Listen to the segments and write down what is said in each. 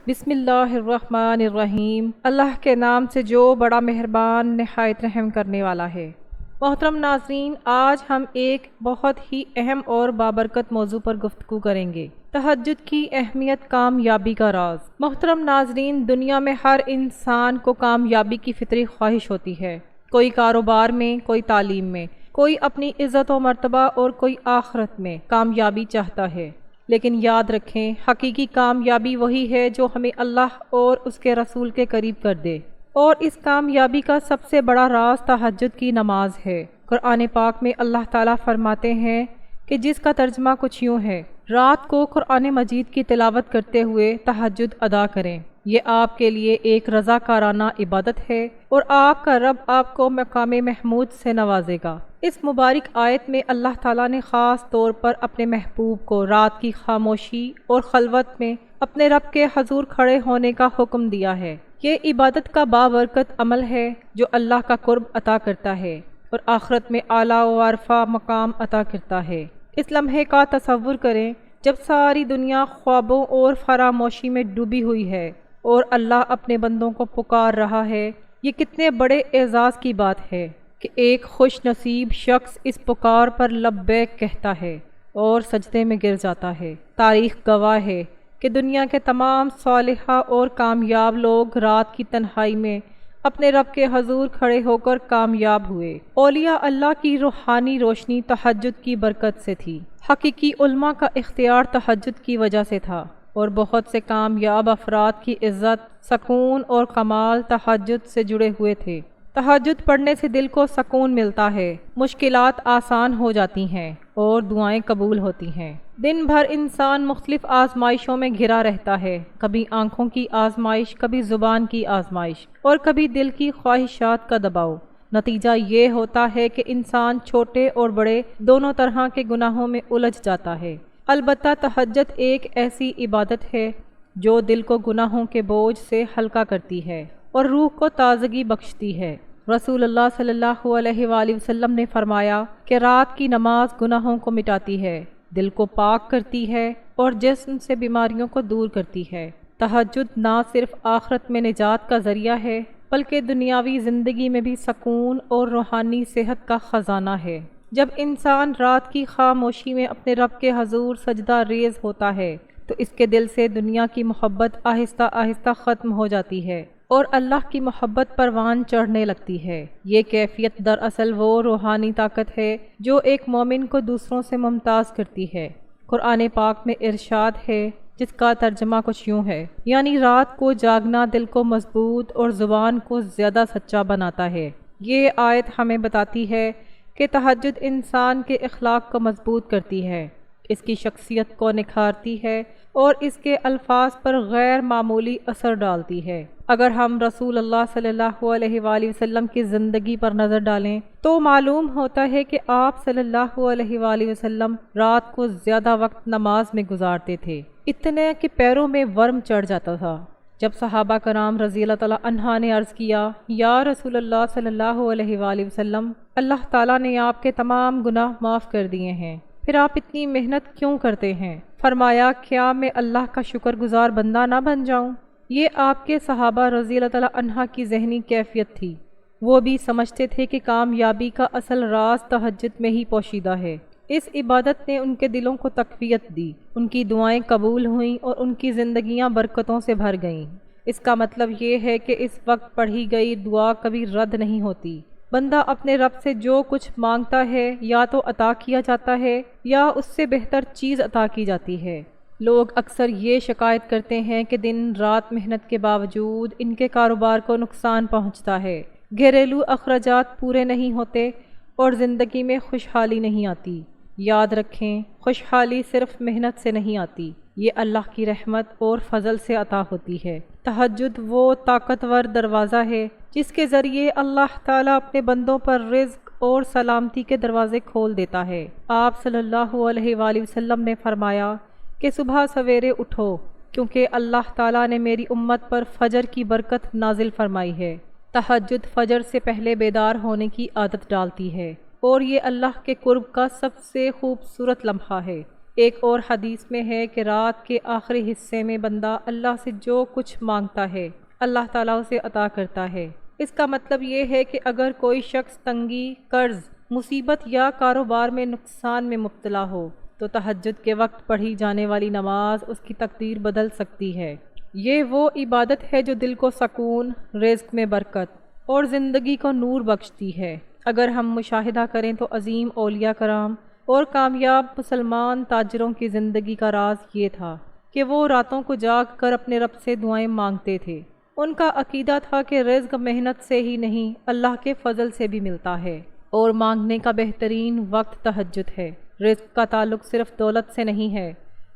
بسم اللہ الرحمن الرحیم۔ اللہ کے نام سے جو بڑا مہربان نہایت رحم کرنے والا ہے۔ محترم ناظرین، آج ہم ایک بہت ہی اہم اور بابرکت موضوع پر گفتگو کریں گے، تہجد کی اہمیت، کامیابی کا راز۔ محترم ناظرین، دنیا میں ہر انسان کو کامیابی کی فطری خواہش ہوتی ہے، کوئی کاروبار میں، کوئی تعلیم میں، کوئی اپنی عزت و مرتبہ اور کوئی آخرت میں کامیابی چاہتا ہے۔ لیکن یاد رکھیں، حقیقی کامیابی وہی ہے جو ہمیں اللہ اور اس کے رسول کے قریب کر دے، اور اس کامیابی کا سب سے بڑا راز تہجد کی نماز ہے۔ قرآن پاک میں اللہ تعالیٰ فرماتے ہیں کہ جس کا ترجمہ کچھ یوں ہے، رات کو قرآن مجید کی تلاوت کرتے ہوئے تہجد ادا کریں، یہ آپ کے لیے ایک رضاکارانہ عبادت ہے اور آپ کا رب آپ کو مقام محمود سے نوازے گا۔ اس مبارک آیت میں اللہ تعالیٰ نے خاص طور پر اپنے محبوب کو رات کی خاموشی اور خلوت میں اپنے رب کے حضور کھڑے ہونے کا حکم دیا ہے۔ یہ عبادت کا بابرکت عمل ہے جو اللہ کا قرب عطا کرتا ہے اور آخرت میں اعلیٰ و عرفہ مقام عطا کرتا ہے۔ اس لمحے کا تصور کریں جب ساری دنیا خوابوں اور فراموشی میں ڈوبی ہوئی ہے اور اللہ اپنے بندوں کو پکار رہا ہے۔ یہ کتنے بڑے اعزاز کی بات ہے کہ ایک خوش نصیب شخص اس پکار پر لبیک کہتا ہے اور سجدے میں گر جاتا ہے۔ تاریخ گواہ ہے کہ دنیا کے تمام صالحہ اور کامیاب لوگ رات کی تنہائی میں اپنے رب کے حضور کھڑے ہو کر کامیاب ہوئے۔ اولیاء اللہ کی روحانی روشنی تہجد کی برکت سے تھی۔ حقیقی علماء کا اختیار تہجد کی وجہ سے تھا، اور بہت سے کامیاب افراد کی عزت، سکون اور کمال تہجد سے جڑے ہوئے تھے۔ تہجد پڑھنے سے دل کو سکون ملتا ہے، مشکلات آسان ہو جاتی ہیں اور دعائیں قبول ہوتی ہیں۔ دن بھر انسان مختلف آزمائشوں میں گھرا رہتا ہے، کبھی آنکھوں کی آزمائش، کبھی زبان کی آزمائش اور کبھی دل کی خواہشات کا دباؤ۔ نتیجہ یہ ہوتا ہے کہ انسان چھوٹے اور بڑے دونوں طرح کے گناہوں میں الجھ جاتا ہے۔ البتہ تہجد ایک ایسی عبادت ہے جو دل کو گناہوں کے بوجھ سے ہلکا کرتی ہے اور روح کو تازگی بخشتی ہے۔ رسول اللہ صلی اللہ علیہ وآلہ وسلم نے فرمایا کہ رات کی نماز گناہوں کو مٹاتی ہے، دل کو پاک کرتی ہے اور جسم سے بیماریوں کو دور کرتی ہے۔ تہجد نہ صرف آخرت میں نجات کا ذریعہ ہے بلکہ دنیاوی زندگی میں بھی سکون اور روحانی صحت کا خزانہ ہے۔ جب انسان رات کی خاموشی میں اپنے رب کے حضور سجدہ ریز ہوتا ہے تو اس کے دل سے دنیا کی محبت آہستہ آہستہ ختم ہو جاتی ہے اور اللہ کی محبت پروان چڑھنے لگتی ہے۔ یہ کیفیت دراصل وہ روحانی طاقت ہے جو ایک مومن کو دوسروں سے ممتاز کرتی ہے۔ قرآن پاک میں ارشاد ہے جس کا ترجمہ کچھ یوں ہے، یعنی رات کو جاگنا دل کو مضبوط اور زبان کو زیادہ سچا بناتا ہے۔ یہ آیت ہمیں بتاتی ہے کہ تہجد انسان کے اخلاق کو مضبوط کرتی ہے، اس کی شخصیت کو نکھارتی ہے اور اس کے الفاظ پر غیر معمولی اثر ڈالتی ہے۔ اگر ہم رسول اللہ صلی اللہ علیہ وآلہ وسلم کی زندگی پر نظر ڈالیں تو معلوم ہوتا ہے کہ آپ صلی اللہ علیہ وآلہ وسلم رات کو زیادہ وقت نماز میں گزارتے تھے، اتنے کہ پیروں میں ورم چڑھ جاتا تھا۔ جب صحابہ کرام رضی اللہ تعالیٰ عنہ نے عرض کیا، یا رسول اللہ صلی اللہ علیہ وآلہ وسلم، اللہ تعالیٰ نے آپ کے تمام گناہ معاف کر دیے ہیں، پھر آپ اتنی محنت کیوں کرتے ہیں؟ فرمایا، کیا میں اللہ کا شکر گزار بندہ نہ بن جاؤں؟ یہ آپ کے صحابہ رضی اللہ تعالیٰ عنہ کی ذہنی کیفیت تھی۔ وہ بھی سمجھتے تھے کہ کامیابی کا اصل راز تہجد میں ہی پوشیدہ ہے۔ اس عبادت نے ان کے دلوں کو تقویت دی، ان کی دعائیں قبول ہوئیں اور ان کی زندگیاں برکتوں سے بھر گئیں۔ اس کا مطلب یہ ہے کہ اس وقت پڑھی گئی دعا کبھی رد نہیں ہوتی۔ بندہ اپنے رب سے جو کچھ مانگتا ہے یا تو عطا کیا جاتا ہے یا اس سے بہتر چیز عطا کی جاتی ہے۔ لوگ اکثر یہ شکایت کرتے ہیں کہ دن رات محنت کے باوجود ان کے کاروبار کو نقصان پہنچتا ہے، گھریلو اخراجات پورے نہیں ہوتے اور زندگی میں خوشحالی نہیں آتی۔ یاد رکھیں، خوشحالی صرف محنت سے نہیں آتی، یہ اللہ کی رحمت اور فضل سے عطا ہوتی ہے۔ تہجد وہ طاقتور دروازہ ہے جس کے ذریعے اللہ تعالیٰ اپنے بندوں پر رزق اور سلامتی کے دروازے کھول دیتا ہے۔ آپ صلی اللہ علیہ وآلہ وسلم نے فرمایا کہ صبح سویرے اٹھو، کیونکہ اللہ تعالیٰ نے میری امت پر فجر کی برکت نازل فرمائی ہے۔ تہجد فجر سے پہلے بیدار ہونے کی عادت ڈالتی ہے اور یہ اللہ کے قرب کا سب سے خوبصورت لمحہ ہے۔ ایک اور حدیث میں ہے کہ رات کے آخری حصے میں بندہ اللہ سے جو کچھ مانگتا ہے اللہ تعالیٰ اسے عطا کرتا ہے۔ اس کا مطلب یہ ہے کہ اگر کوئی شخص تنگی، قرض، مصیبت یا کاروبار میں نقصان میں مبتلا ہو تو تہجد کے وقت پڑھی جانے والی نماز اس کی تقدیر بدل سکتی ہے۔ یہ وہ عبادت ہے جو دل کو سکون، رزق میں برکت اور زندگی کو نور بخشتی ہے۔ اگر ہم مشاہدہ کریں تو عظیم اولیاء کرام اور کامیاب مسلمان تاجروں کی زندگی کا راز یہ تھا کہ وہ راتوں کو جاگ کر اپنے رب سے دعائیں مانگتے تھے۔ ان کا عقیدہ تھا کہ رزق محنت سے ہی نہیں اللہ کے فضل سے بھی ملتا ہے، اور مانگنے کا بہترین وقت تہجد ہے۔ رزق کا تعلق صرف دولت سے نہیں ہے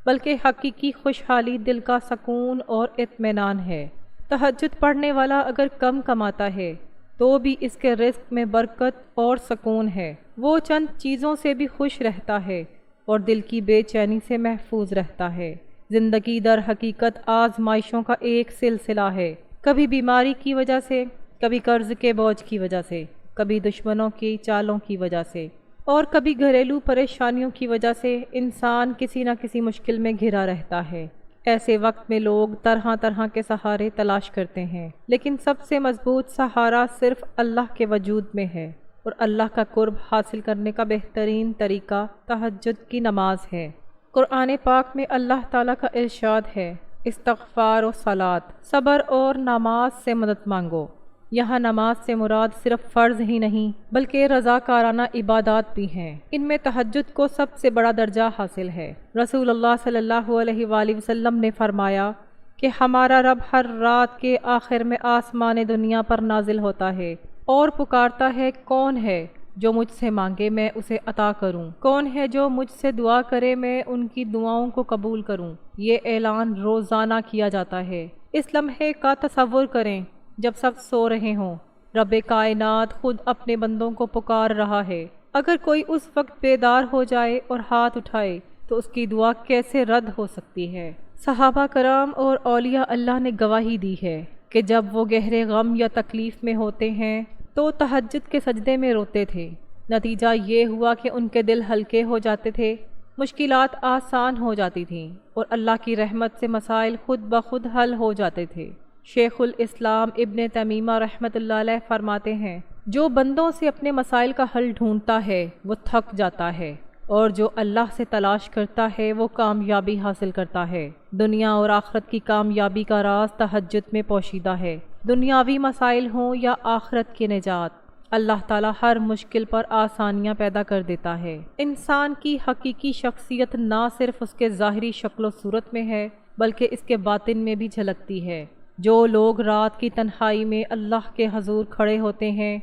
بلکہ حقیقی خوشحالی، دل کا سکون اور اطمینان ہے۔ تہجد پڑھنے والا اگر کم کماتا ہے تو بھی اس کے رزق میں برکت اور سکون ہے۔ وہ چند چیزوں سے بھی خوش رہتا ہے اور دل کی بے چینی سے محفوظ رہتا ہے۔ زندگی در حقیقت آزمائشوں کا ایک سلسلہ ہے، کبھی بیماری کی وجہ سے، کبھی قرض کے بوجھ کی وجہ سے، کبھی دشمنوں کی چالوں کی وجہ سے، اور کبھی گھریلو پریشانیوں کی وجہ سے انسان کسی نہ کسی مشکل میں گھرا رہتا ہے۔ ایسے وقت میں لوگ طرح طرح کے سہارے تلاش کرتے ہیں، لیکن سب سے مضبوط سہارا صرف اللہ کے وجود میں ہے، اور اللہ کا قرب حاصل کرنے کا بہترین طریقہ تہجد کی نماز ہے۔ قرآن پاک میں اللہ تعالیٰ کا ارشاد ہے، استغفار و صلات، صبر اور نماز سے مدد مانگو۔ یہاں نماز سے مراد صرف فرض ہی نہیں بلکہ رضاکارانہ عبادات بھی ہیں۔ ان میں تہجد کو سب سے بڑا درجہ حاصل ہے۔ رسول اللہ صلی اللہ علیہ وآلہ وسلم نے فرمایا کہ ہمارا رب ہر رات کے آخر میں آسمان دنیا پر نازل ہوتا ہے اور پکارتا ہے، کون ہے جو مجھ سے مانگے میں اسے عطا کروں، کون ہے جو مجھ سے دعا کرے میں ان کی دعاؤں کو قبول کروں۔ یہ اعلان روزانہ کیا جاتا ہے۔ اس لمحے کا تصور کریں جب سب سو رہے ہوں، رب کائنات خود اپنے بندوں کو پکار رہا ہے۔ اگر کوئی اس وقت بیدار ہو جائے اور ہاتھ اٹھائے تو اس کی دعا کیسے رد ہو سکتی ہے؟ صحابہ کرام اور اولیاء اللہ نے گواہی دی ہے کہ جب وہ گہرے غم یا تکلیف میں ہوتے ہیں تو تہجد کے سجدے میں روتے تھے۔ نتیجہ یہ ہوا کہ ان کے دل ہلکے ہو جاتے تھے، مشکلات آسان ہو جاتی تھیں، اور اللہ کی رحمت سے مسائل خود بخود حل ہو جاتے تھے۔ شیخ الاسلام ابن تیمیہ رحمۃ اللہ علیہ فرماتے ہیں، جو بندوں سے اپنے مسائل کا حل ڈھونڈتا ہے وہ تھک جاتا ہے، اور جو اللہ سے تلاش کرتا ہے وہ کامیابی حاصل کرتا ہے۔ دنیا اور آخرت کی کامیابی کا راز تہجد میں پوشیدہ ہے۔ دنیاوی مسائل ہوں یا آخرت کی نجات، اللہ تعالیٰ ہر مشکل پر آسانیاں پیدا کر دیتا ہے۔ انسان کی حقیقی شخصیت نہ صرف اس کے ظاہری شکل و صورت میں ہے بلکہ اس کے باطن میں بھی جھلکتی ہے۔ جو لوگ رات کی تنہائی میں اللہ کے حضور کھڑے ہوتے ہیں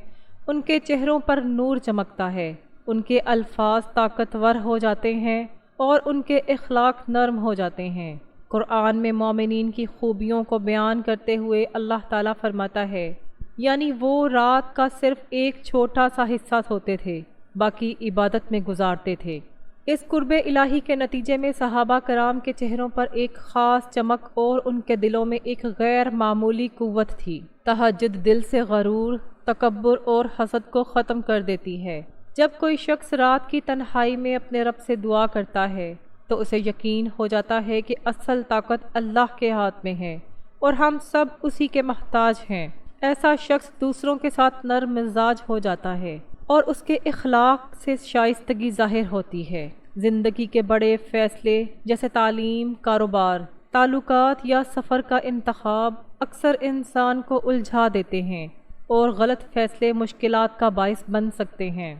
ان کے چہروں پر نور چمکتا ہے، ان کے الفاظ طاقتور ہو جاتے ہیں اور ان کے اخلاق نرم ہو جاتے ہیں۔ قرآن میں مومنین کی خوبیوں کو بیان کرتے ہوئے اللہ تعالیٰ فرماتا ہے، یعنی وہ رات کا صرف ایک چھوٹا سا حصہ سوتے تھے، باقی عبادت میں گزارتے تھے۔ اس قرب الہی کے نتیجے میں صحابہ کرام کے چہروں پر ایک خاص چمک اور ان کے دلوں میں ایک غیر معمولی قوت تھی۔ تہجد دل سے غرور، تکبر اور حسد کو ختم کر دیتی ہے۔ جب کوئی شخص رات کی تنہائی میں اپنے رب سے دعا کرتا ہے تو اسے یقین ہو جاتا ہے کہ اصل طاقت اللہ کے ہاتھ میں ہے اور ہم سب اسی کے محتاج ہیں۔ ایسا شخص دوسروں کے ساتھ نرم مزاج ہو جاتا ہے اور اس کے اخلاق سے شائستگی ظاہر ہوتی ہے۔ زندگی کے بڑے فیصلے جیسے تعلیم، کاروبار، تعلقات یا سفر کا انتخاب اکثر انسان کو الجھا دیتے ہیں اور غلط فیصلے مشکلات کا باعث بن سکتے ہیں۔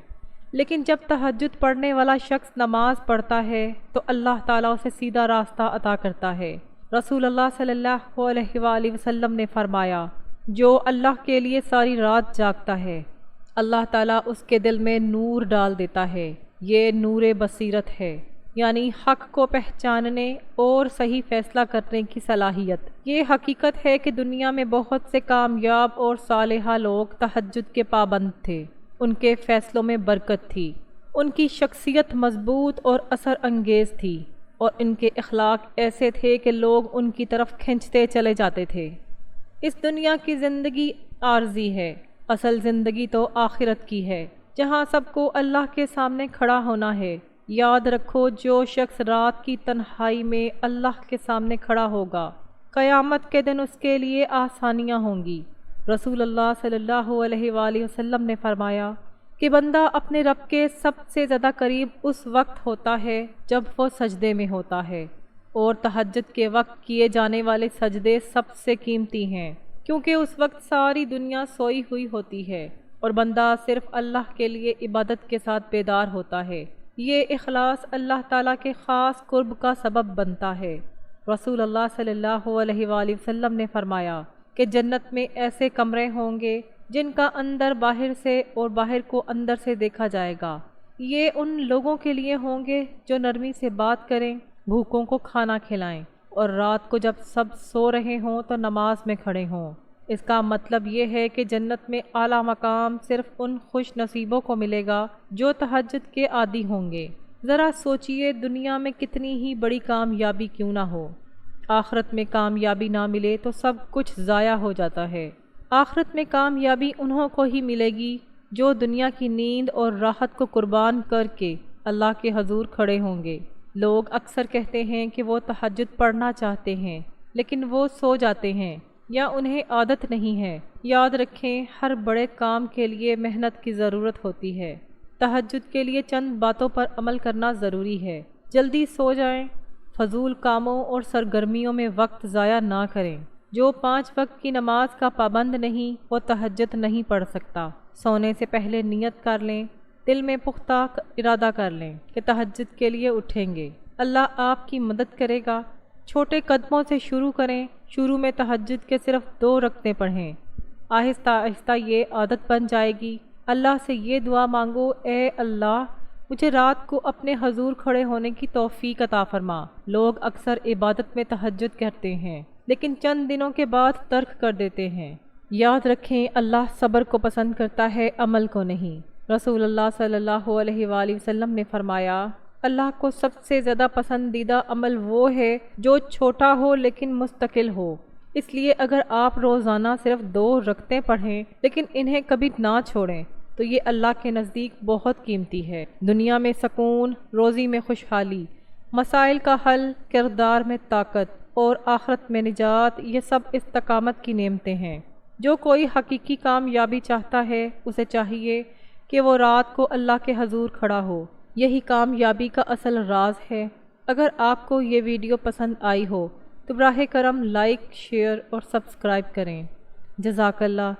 لیکن جب تہجد پڑھنے والا شخص نماز پڑھتا ہے تو اللہ تعالیٰ اسے سیدھا راستہ عطا کرتا ہے۔ رسول اللہ صلی اللہ علیہ وآلہ وسلم نے فرمایا، جو اللہ کے لیے ساری رات جاگتا ہے اللہ تعالیٰ اس کے دل میں نور ڈال دیتا ہے۔ یہ نور بصیرت ہے، یعنی حق کو پہچاننے اور صحیح فیصلہ کرنے کی صلاحیت۔ یہ حقیقت ہے کہ دنیا میں بہت سے کامیاب اور صالحہ لوگ تہجد کے پابند تھے، ان کے فیصلوں میں برکت تھی، ان کی شخصیت مضبوط اور اثر انگیز تھی، اور ان کے اخلاق ایسے تھے کہ لوگ ان کی طرف کھنچتے چلے جاتے تھے۔ اس دنیا کی زندگی عارضی ہے، اصل زندگی تو آخرت کی ہے، جہاں سب کو اللہ کے سامنے کھڑا ہونا ہے یاد رکھو جو شخص رات کی تنہائی میں اللہ کے سامنے کھڑا ہوگا قیامت کے دن اس کے لیے آسانیاں ہوں گی۔ رسول اللہ صلی اللہ علیہ وآلہ وسلم نے فرمایا کہ بندہ اپنے رب کے سب سے زیادہ قریب اس وقت ہوتا ہے جب وہ سجدے میں ہوتا ہے، اور تہجد کے وقت کیے جانے والے سجدے سب سے قیمتی ہیں، کیونکہ اس وقت ساری دنیا سوئی ہوئی ہوتی ہے اور بندہ صرف اللہ کے لیے عبادت کے ساتھ بیدار ہوتا ہے۔ یہ اخلاص اللہ تعالیٰ کے خاص قرب کا سبب بنتا ہے۔ رسول اللہ صلی اللہ علیہ وآلہ وسلم نے فرمایا کہ جنت میں ایسے کمرے ہوں گے جن کا اندر باہر سے اور باہر کو اندر سے دیکھا جائے گا۔ یہ ان لوگوں کے لیے ہوں گے جو نرمی سے بات کریں، بھوکوں کو کھانا کھلائیں، اور رات کو جب سب سو رہے ہوں تو نماز میں کھڑے ہوں۔ اس کا مطلب یہ ہے کہ جنت میں اعلیٰ مقام صرف ان خوش نصیبوں کو ملے گا جو تہجد کے عادی ہوں گے۔ ذرا سوچئے دنیا میں کتنی ہی بڑی کامیابی کیوں نہ ہو، آخرت میں کامیابی نہ ملے تو سب کچھ ضائع ہو جاتا ہے۔ آخرت میں کامیابی انہوں کو ہی ملے گی جو دنیا کی نیند اور راحت کو قربان کر کے اللہ کے حضور کھڑے ہوں گے۔ لوگ اکثر کہتے ہیں کہ وہ تہجد پڑھنا چاہتے ہیں لیکن وہ سو جاتے ہیں یا انہیں عادت نہیں ہے۔ یاد رکھیں، ہر بڑے کام کے لیے محنت کی ضرورت ہوتی ہے۔ تہجد کے لیے چند باتوں پر عمل کرنا ضروری ہے۔ جلدی سو جائیں، فضول کاموں اور سرگرمیوں میں وقت ضائع نہ کریں۔ جو 5 وقت کی نماز کا پابند نہیں وہ تہجد نہیں پڑھ سکتا۔ سونے سے پہلے نیت کر لیں، دل میں پختہ ارادہ کر لیں کہ تہجد کے لیے اٹھیں گے۔ اللہ آپ کی مدد کرے گا۔ چھوٹے قدموں سے شروع کریں۔ شروع میں تہجد کے صرف 2 رکعتیں پڑھیں، آہستہ آہستہ یہ عادت بن جائے گی۔ اللہ سے یہ دعا مانگو، اے اللہ مجھے رات کو اپنے حضور کھڑے ہونے کی توفیق عطا فرما۔ لوگ اکثر عبادت میں تہجد کرتے ہیں لیکن چند دنوں کے بعد ترک کر دیتے ہیں۔ یاد رکھیں، اللہ صبر کو پسند کرتا ہے، عمل کو نہیں۔ رسول اللہ صلی اللہ علیہ وآلہ وسلم نے فرمایا، اللہ کو سب سے زیادہ پسندیدہ عمل وہ ہے جو چھوٹا ہو لیکن مستقل ہو۔ اس لیے اگر آپ روزانہ صرف 2 رکعتیں پڑھیں لیکن انہیں کبھی نہ چھوڑیں تو یہ اللہ کے نزدیک بہت قیمتی ہے۔ دنیا میں سکون، روزی میں خوشحالی، مسائل کا حل، کردار میں طاقت اور آخرت میں نجات، یہ سب استقامت کی نعمتیں ہیں۔ جو کوئی حقیقی کامیابی چاہتا ہے اسے چاہیے کہ وہ رات کو اللہ کے حضور کھڑا ہو۔ یہی کامیابی کا اصل راز ہے۔ اگر آپ کو یہ ویڈیو پسند آئی ہو تو براہ کرم لائک، شیئر اور سبسکرائب کریں۔ جزاک اللہ۔